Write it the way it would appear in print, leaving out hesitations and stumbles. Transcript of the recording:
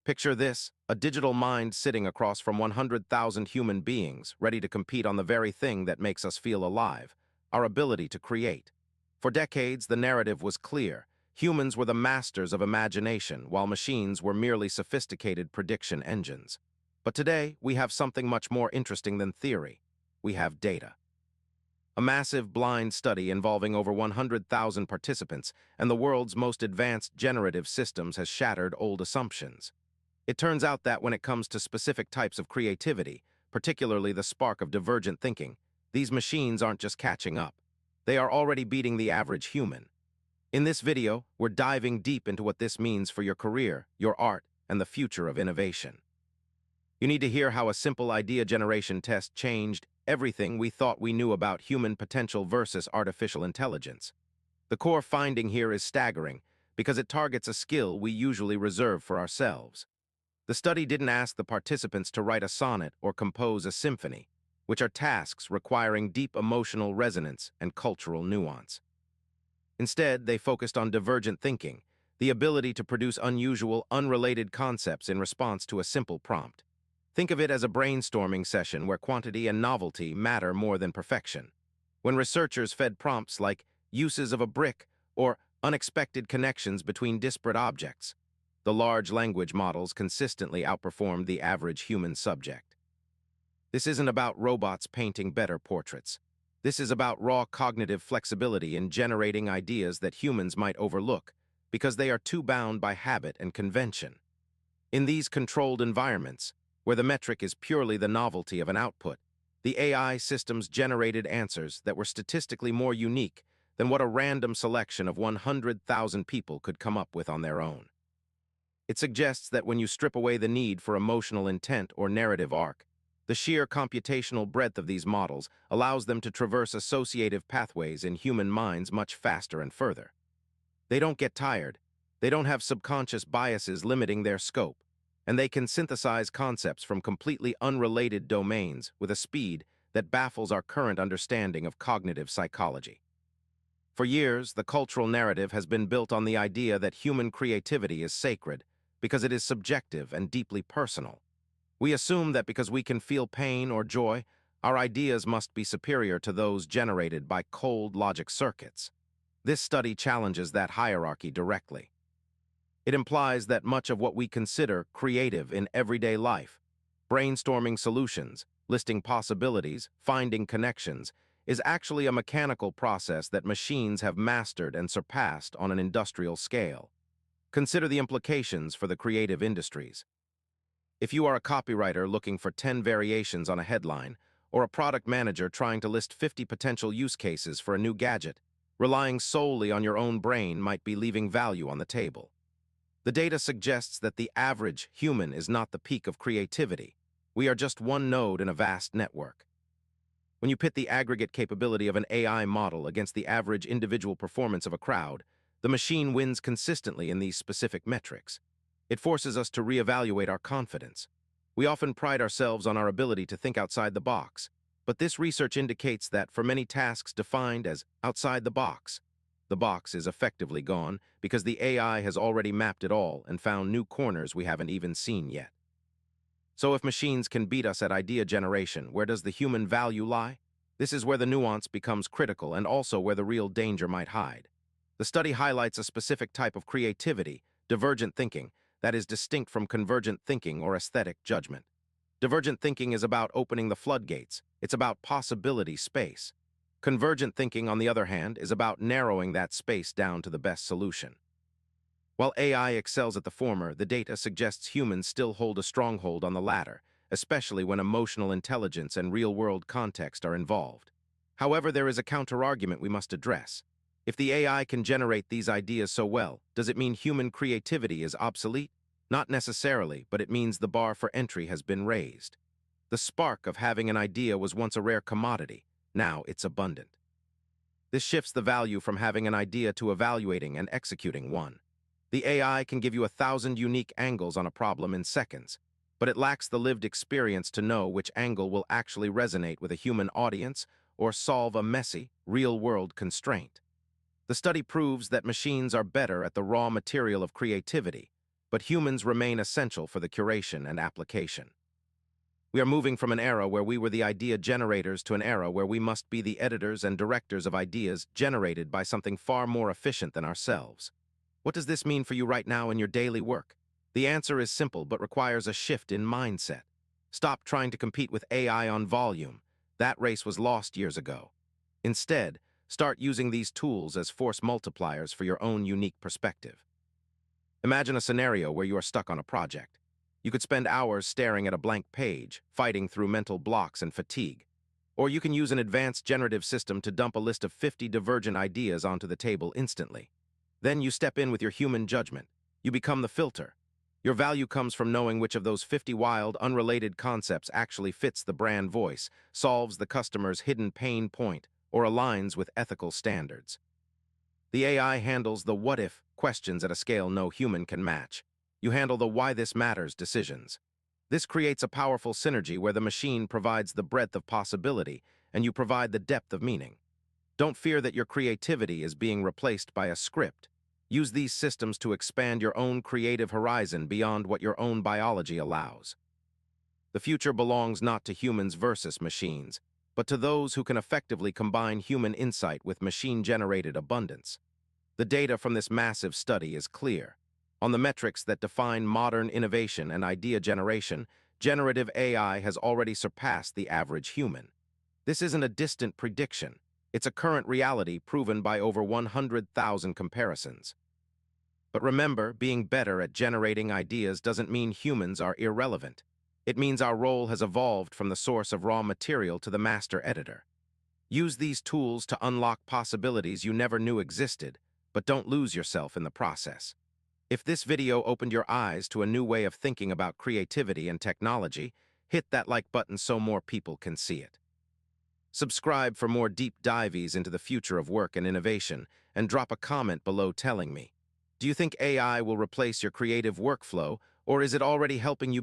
Picture this, a digital mind sitting across from 100,000 human beings, ready to compete on the very thing that makes us feel alive, our ability to create. For decades, the narrative was clear. Humans were the masters of imagination, while machines were merely sophisticated prediction engines. But today, we have something much more interesting than theory. We have data. A massive blind study involving over 100,000 participants and the world's most advanced generative systems has shattered old assumptions. It turns out that when it comes to specific types of creativity, particularly the spark of divergent thinking, these machines aren't just catching up. They are already beating the average human. In this video, we're diving deep into what this means for your career, your art, and the future of innovation. You need to hear how a simple idea generation test changed everything we thought we knew about human potential versus artificial intelligence. The core finding here is staggering because it targets a skill we usually reserve for ourselves. The study didn't ask the participants to write a sonnet or compose a symphony, which are tasks requiring deep emotional resonance and cultural nuance. Instead, they focused on divergent thinking, the ability to produce unusual, unrelated concepts in response to a simple prompt. Think of it as a brainstorming session where quantity and novelty matter more than perfection. When researchers fed prompts like uses of a brick or unexpected connections between disparate objects, the large language models consistently outperformed the average human subject. This isn't about robots painting better portraits. This is about raw cognitive flexibility in generating ideas that humans might overlook because they are too bound by habit and convention. In these controlled environments, where the metric is purely the novelty of an output, the AI systems generated answers that were statistically more unique than what a random selection of 100,000 people could come up with on their own. It suggests that when you strip away the need for emotional intent or narrative arc, the sheer computational breadth of these models allows them to traverse associative pathways in human minds much faster and further. They don't get tired, they don't have subconscious biases limiting their scope, and they can synthesize concepts from completely unrelated domains with a speed that baffles our current understanding of cognitive psychology. For years, the cultural narrative has been built on the idea that human creativity is sacred because it is subjective and deeply personal. We assume that because we can feel pain or joy, our ideas must be superior to those generated by cold logic circuits. This study challenges that hierarchy directly. It implies that much of what we consider creative in everyday life, brainstorming solutions, listing possibilities, finding connections, is actually a mechanical process that machines have mastered and surpassed on an industrial scale. Consider the implications for the creative industries. If you are a copywriter looking for 10 variations on a headline, or a product manager trying to list 50 potential use cases for a new gadget, relying solely on your own brain might be leaving value on the table. The data suggests that the average human is not the peak of creativity. We are just one node in a vast network. When you pit the aggregate capability of an AI model against the average individual performance of a crowd, the machine wins consistently in these specific metrics. It forces us to reevaluate our confidence. We often pride ourselves on our ability to think outside the box, but this research indicates that for many tasks defined as outside the box is effectively gone because the AI has already mapped it all and found new corners we haven't even seen yet. So if machines can beat us at idea generation, where does the human value lie? This is where the nuance becomes critical and also where the real danger might hide. The study highlights a specific type of creativity, divergent thinking, that is distinct from convergent thinking or aesthetic judgment. Divergent thinking is about opening the floodgates. It's about possibility space. Convergent thinking, on the other hand, is about narrowing that space down to the best solution. While AI excels at the former, the data suggests humans still hold a stronghold on the latter, especially when emotional intelligence and real-world context are involved. However, there is a counter-argument we must address. If the AI can generate these ideas so well, does it mean human creativity is obsolete? Not necessarily, but it means the bar for entry has been raised. The spark of having an idea was once a rare commodity. Now it's abundant. This shifts the value from having an idea to evaluating and executing one. The AI can give you 1,000 unique angles on a problem in seconds, but it lacks the lived experience to know which angle will actually resonate with a human audience or solve a messy, real-world constraint. The study proves that machines are better at the raw material of creativity, but humans remain essential for the curation and application. We are moving from an era where we were the idea generators to an era where we must be the editors and directors of ideas generated by something far more efficient than ourselves. What does this mean for you right now in your daily work? The answer is simple but requires a shift in mindset. Stop trying to compete with AI on volume. That race was lost years ago. Instead, start using these tools as force multipliers for your own unique perspective. Imagine a scenario where you are stuck on a project. You could spend hours staring at a blank page, fighting through mental blocks and fatigue. Or you can use an advanced generative system to dump a list of 50 divergent ideas onto the table instantly. Then you step in with your human judgment. You become the filter. Your value comes from knowing which of those 50 wild, unrelated concepts actually fits the brand voice, solves the customer's hidden pain point, or aligns with ethical standards. The AI handles the what-if questions at a scale no human can match. You handle the why this matters decisions. This creates a powerful synergy where the machine provides the breadth of possibility and you provide the depth of meaning. Don't fear that your creativity is being replaced by a script. Use these systems to expand your own creative horizon beyond what your own biology allows. The future belongs not to humans versus machines, but to those who can effectively combine human insight with machine-generated abundance. The data from this massive study is clear. On the metrics that define modern innovation and idea generation, generative AI has already surpassed the average human. This isn't a distant prediction. It's a current reality proven by over 100,000 comparisons. But remember, being better at generating ideas doesn't mean humans are irrelevant. It means our role has evolved from the source of raw material to the master editor. Use these tools to unlock possibilities you never knew existed, but don't lose yourself in the process. If this video opened your eyes to a new way of thinking about creativity and technology, hit that like button so more people can see it. Subscribe for more deep dives into the future of work and innovation, and drop a comment below telling me, do you think AI will replace your creative workflow, or is it already helping you